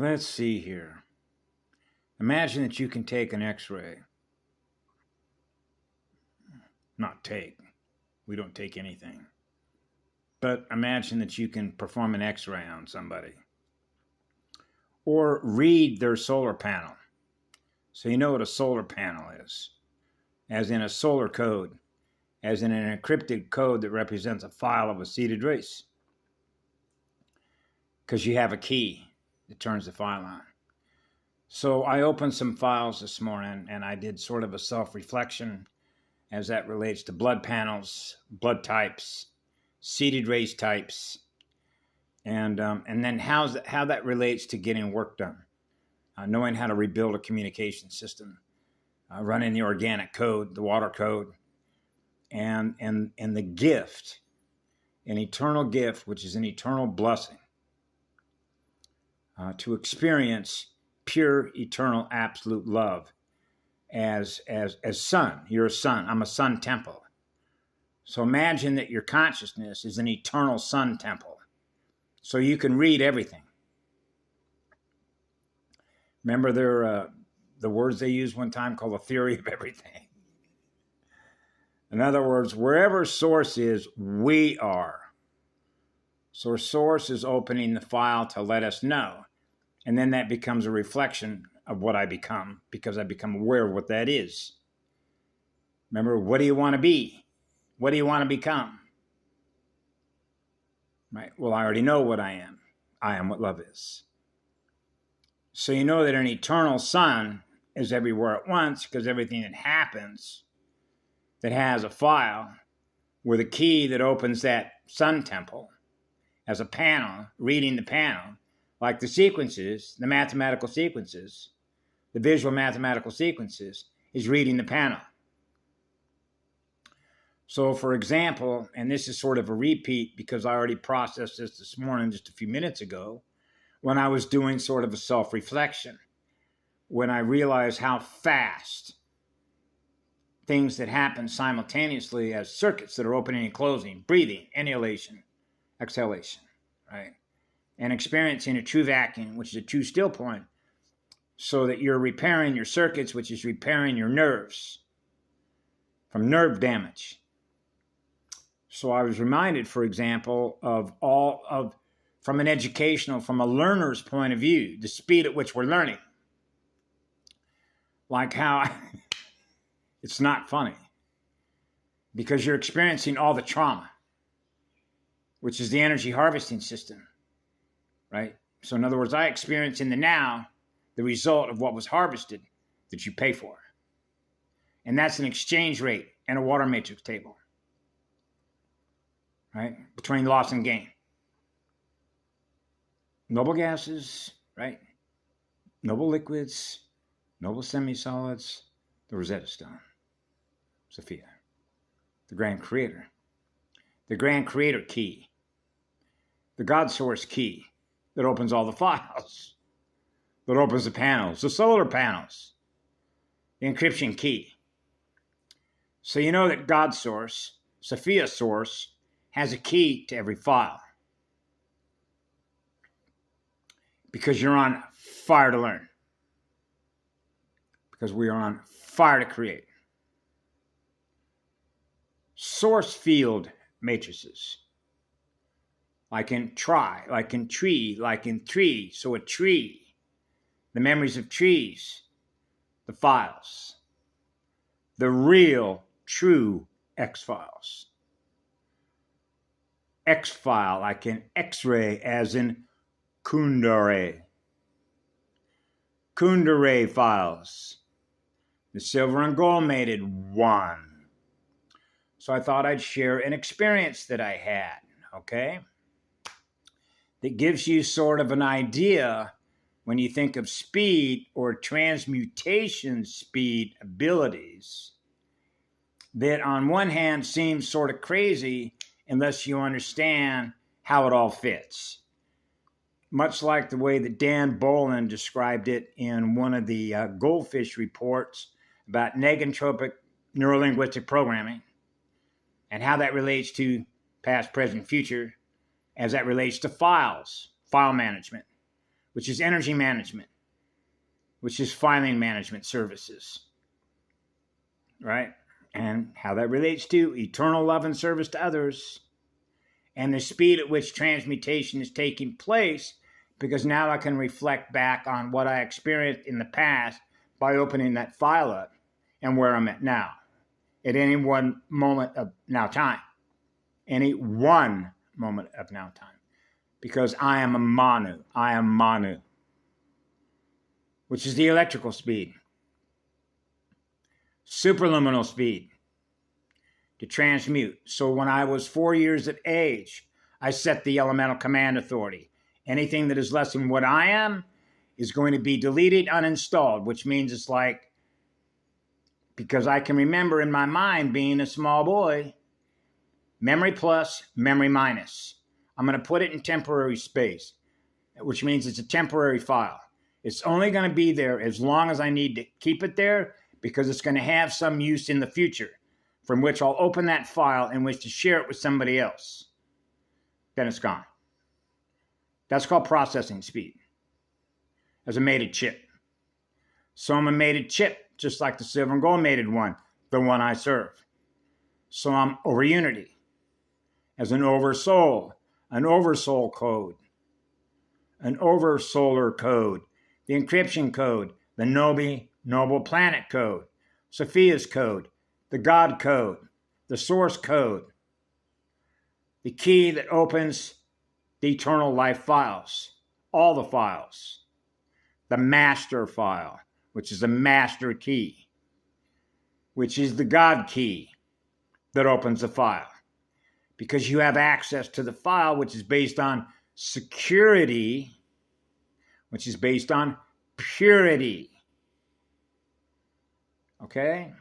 Let's see here. Imagine that you can take an x-ray. Not take. We don't take anything. But imagine that you can perform an x-ray on somebody. Or read their solar panel. So you know what a solar panel is. As in a solar code. As in an encrypted code that represents a file of a seeded race. Because you have a key that turns the file on. So I opened some files this morning and I did sort of a self-reflection as that relates to blood panels, blood types, seeded race types, and then how that relates to getting work done, knowing how to rebuild a communication system, running the organic code, the water code, and the gift, an eternal gift, which is an eternal blessing, to experience pure, eternal, absolute love as sun. You're a sun. I'm a sun temple. So imagine that your consciousness is an eternal sun temple. So you can read everything. Remember the words they used one time called the theory of everything. In other words, wherever source is, we are. So source is opening the file to let us know. And then that becomes a reflection of what I become, because I become aware of what that is. Remember, what do you want to be? What do you want to become? Right? Well, I already know what I am. I am what love is. So you know that an eternal sun is everywhere at once, because everything that happens that has a file with a key that opens that sun temple as a panel, reading the panel, like the sequences, the mathematical sequences, the visual mathematical sequences, is reading the panel. So, for example, and this is sort of a repeat because I already processed this morning just a few minutes ago, when I was doing sort of a self-reflection, when I realized how fast things that happen simultaneously as circuits that are opening and closing, breathing, inhalation, exhalation, right? And experiencing a true vacuum, which is a true still point, so that you're repairing your circuits, which is repairing your nerves from nerve damage. So I was reminded, for example, from an educational, from a learner's point of view, the speed at which we're learning. Like how it's not funny because you're experiencing all the trauma, which is the energy harvesting system. Right? So in other words, I experience in the now the result of what was harvested that you pay for. And that's an exchange rate and a water matrix table. Right? Between loss and gain. Noble gases, right? Noble liquids, noble semi-solids, the Rosetta Stone, Sophia, the Grand Creator, the Grand Creator key, the God Source key, that opens all the files, that opens the panels, the solar panels, the encryption key. So you know that God Source, Sophia Source, has a key to every file. Because you're on fire to learn. Because we are on fire to create. Source field matrices. Like in try, like in tree, like in tree. So a tree, the memories of trees, the files, the real, true X-files. X-file, like in X-ray, as in Kundera. Kundera files, the silver and gold mated one. So I thought I'd share an experience that I had, okay? That gives you sort of an idea when you think of speed or transmutation speed abilities that on one hand seems sort of crazy unless you understand how it all fits. Much like the way that Dan Bolin described it in one of the goldfish reports about negentropic neurolinguistic programming and how that relates to past, present, future, as that relates to files, file management, which is energy management, which is filing management services, right? And how that relates to eternal love and service to others, and the speed at which transmutation is taking place, because now I can reflect back on what I experienced in the past by opening that file up and where I'm at now, at any one moment of now time, any one moment of now time, because I am a Manu. I am Manu, which is the electrical speed, superluminal speed, to transmute. So when I was 4 years of age, I set the elemental command authority. Anything that is less than what I am is going to be deleted, uninstalled, which means it's like, because I can remember in my mind being a small boy, memory plus, memory minus. I'm going to put it in temporary space, which means it's a temporary file. It's only going to be there as long as I need to keep it there, because it's going to have some use in the future, from which I'll open that file and wish to share it with somebody else. Then it's gone. That's called processing speed as a mated chip. So I'm a mated chip, just like the silver and gold mated one, the one I serve. So I'm over unity as an oversoul code, an oversolar code, the encryption code, the noble planet code, Sophia's code, the God code, the source code, the key that opens the eternal life files, all the files, the master file, which is the master key, which is the God key that opens the file, because you have access to the file, which is based on security, which is based on purity. Okay?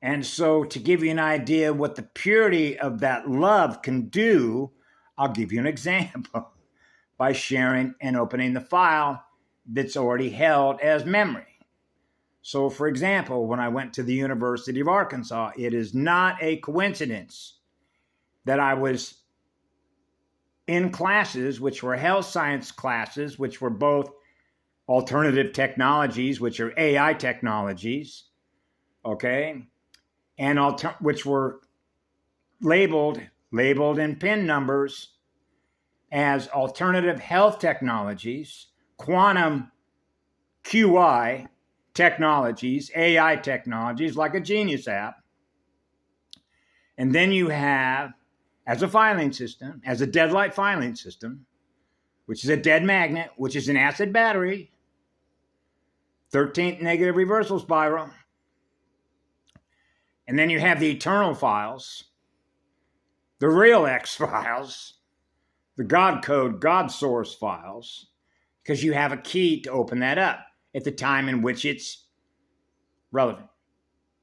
And so to give you an idea what the purity of that love can do, I'll give you an example by sharing and opening the file that's already held as memory. So, for example, when I went to the University of Arkansas, it is not a coincidence that I was in classes which were health science classes, which were both alternative technologies, which are AI technologies, okay, and which were labeled in PIN numbers as alternative health technologies, quantum QI technologies, AI technologies, like a Genius app. And then you have, as a filing system, as a deadlight filing system, which is a dead magnet, which is an acid battery, 13th negative reversal spiral. And then you have the eternal files, the real X files, the God code, God source files, because you have a key to open that up at the time in which it's relevant.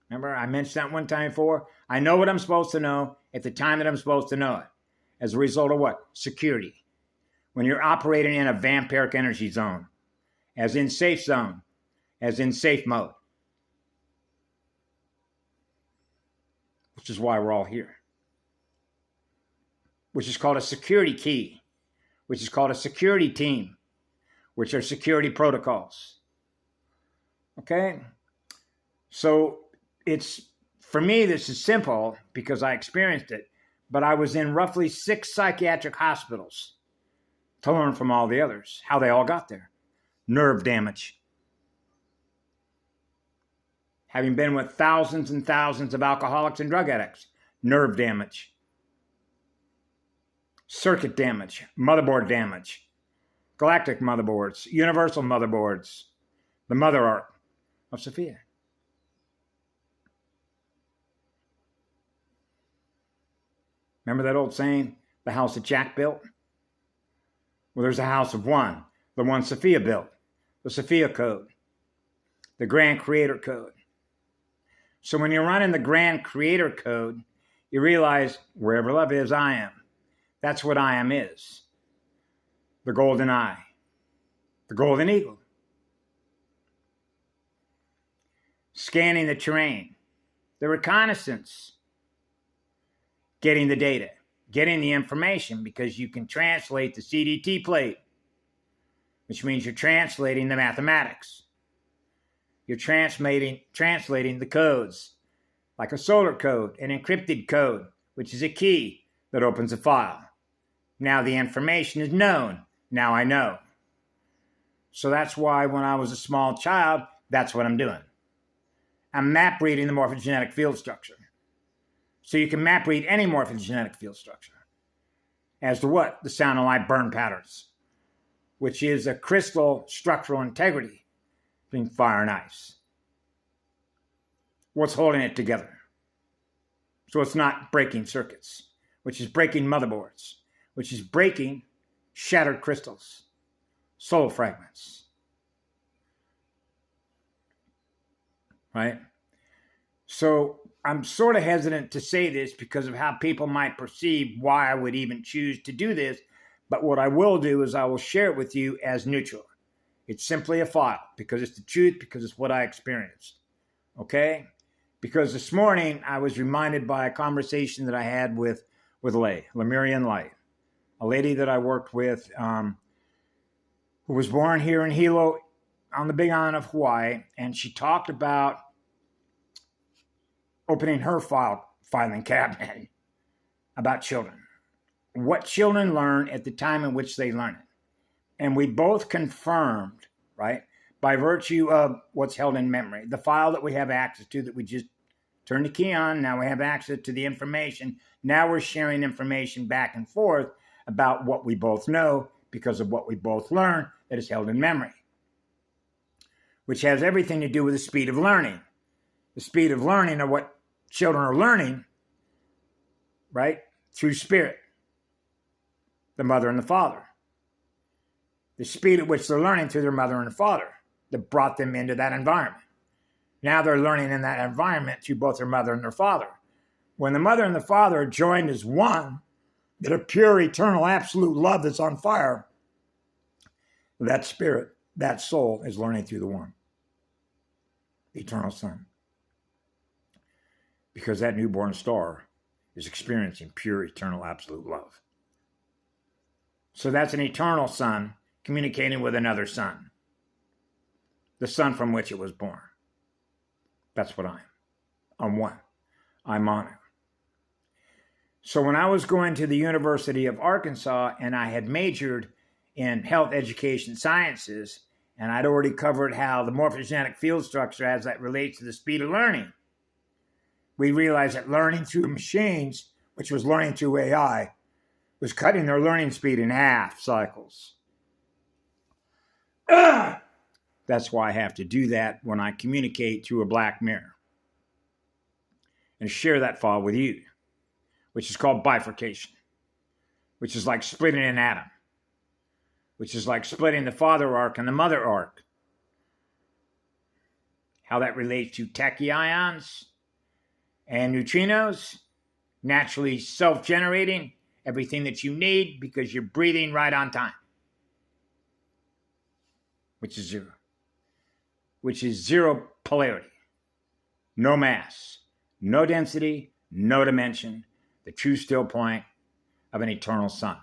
Remember, I mentioned that one time before. I know what I'm supposed to know at the time that I'm supposed to know it. As a result of what? Security. When you're operating in a vampiric energy zone, as in safe zone, as in safe mode. Which is why we're all here. Which is called a security key. Which is called a security team. Which are security protocols. Okay? So it's, for me, this is simple because I experienced it. But I was in roughly 6 psychiatric hospitals to learn from all the others how they all got there. Nerve damage. Having been with thousands and thousands of alcoholics and drug addicts. Nerve damage. Circuit damage. Motherboard damage. Galactic motherboards. Universal motherboards. The mother arc of Sophia. Remember that old saying, the house that Jack built? Well, there's a house of one, the one Sophia built, the Sophia code, the Grand Creator code. So when you're running the Grand Creator code, you realize wherever love is, I am. That's what I am is. The golden eye, the golden eagle. Scanning the terrain, the reconnaissance, getting the data, getting the information, because you can translate the CDT plate which means you're translating the mathematics. You're translating the codes, like a solar code, an encrypted code, which is a key that opens a file. Now the information is known. Now I know. So that's why when I was a small child, that's what I'm doing. I'm map reading the morphogenetic field structure. So you can map read any morphogenetic field structure. As to what? The sound and light burn patterns, which is a crystal structural integrity between fire and ice. What's holding it together? So it's not breaking circuits, which is breaking motherboards, which is breaking shattered crystals, soul fragments. Right? So I'm sort of hesitant to say this because of how people might perceive why I would even choose to do this. But what I will do is I will share it with you as neutral. It's simply a file because it's the truth, because it's what I experienced. Okay? Because this morning I was reminded by a conversation that I had with Lemurian Light, a lady that I worked with who was born here in Hilo on the Big Island of Hawaii. And she talked about opening her filing cabinet about children. What children learn at the time in which they learn it. And we both confirmed, right, by virtue of what's held in memory, the file that we have access to, that we just turned the key on, now we have access to the information. Now we're sharing information back and forth about what we both know because of what we both learned that is held in memory, which has everything to do with the speed of learning. The speed of learning of what children are learning, right, through spirit, the mother and the father. The speed at which they're learning through their mother and father that brought them into that environment. Now they're learning in that environment through both their mother and their father. When the mother and the father are joined as one, that are pure, eternal, absolute love that's on fire, that spirit, that soul is learning through the one, the eternal sun. Because that newborn star is experiencing pure, eternal, absolute love. So that's an eternal sun communicating with another sun, the sun from which it was born. That's what I am. I'm one. I'm on it. So when I was going to the University of Arkansas and I had majored in health education sciences, and I'd already covered how the morphogenetic field structure as that relates to the speed of learning, we realized that learning through machines, which was learning through AI, was cutting their learning speed in half cycles. That's why I have to do that when I communicate through a black mirror and share that file with you, which is called bifurcation, which is like splitting an atom, which is like splitting the father arc and the mother arc. How that relates to tachyons and neutrinos, naturally self-generating, everything that you need because you're breathing right on time, which is zero, which is zero polarity, no mass, no density, no dimension, the true still point of an eternal sun,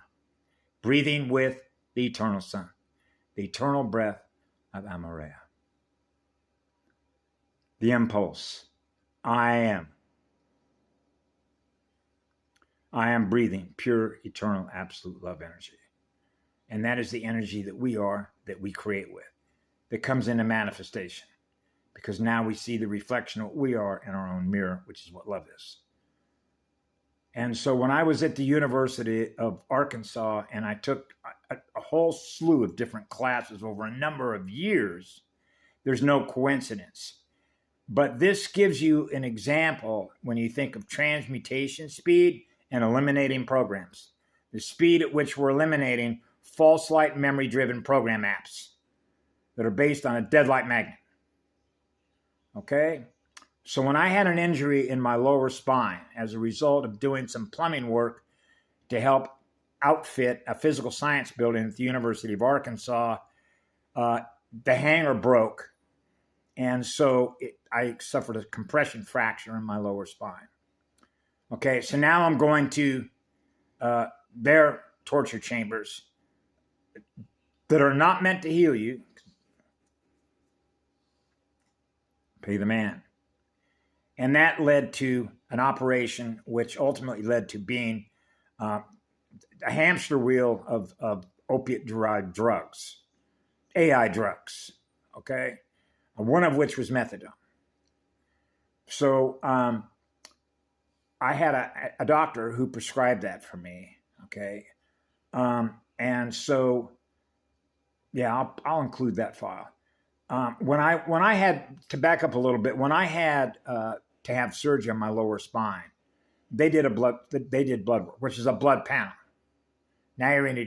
breathing with the eternal sun, the eternal breath of Amareya. The impulse, I am breathing pure, eternal, absolute love energy. And that is the energy that we are, that we create with, that comes into manifestation. Because now we see the reflection of what we are in our own mirror, which is what love is. And so when I was at the University of Arkansas and I took a whole slew of different classes over a number of years, there's no coincidence. But this gives you an example when you think of transmutation speed and eliminating programs. The speed at which we're eliminating false light memory-driven program apps that are based on a dead light magnet. Okay? So when I had an injury in my lower spine as a result of doing some plumbing work to help outfit a physical science building at the University of Arkansas, the hanger broke. And so I suffered a compression fracture in my lower spine. Okay, so now I'm going to their torture chambers, that are not meant to heal you, pay the man. And that led to an operation which ultimately led to being a hamster wheel of opiate-derived drugs, AI drugs, okay? One of which was methadone. So I had a doctor who prescribed that for me, okay? And so, yeah, I'll include that file. When I had, to back up a little bit, when I had to have surgery on my lower spine, they did blood work, which is a blood panel. Now you're in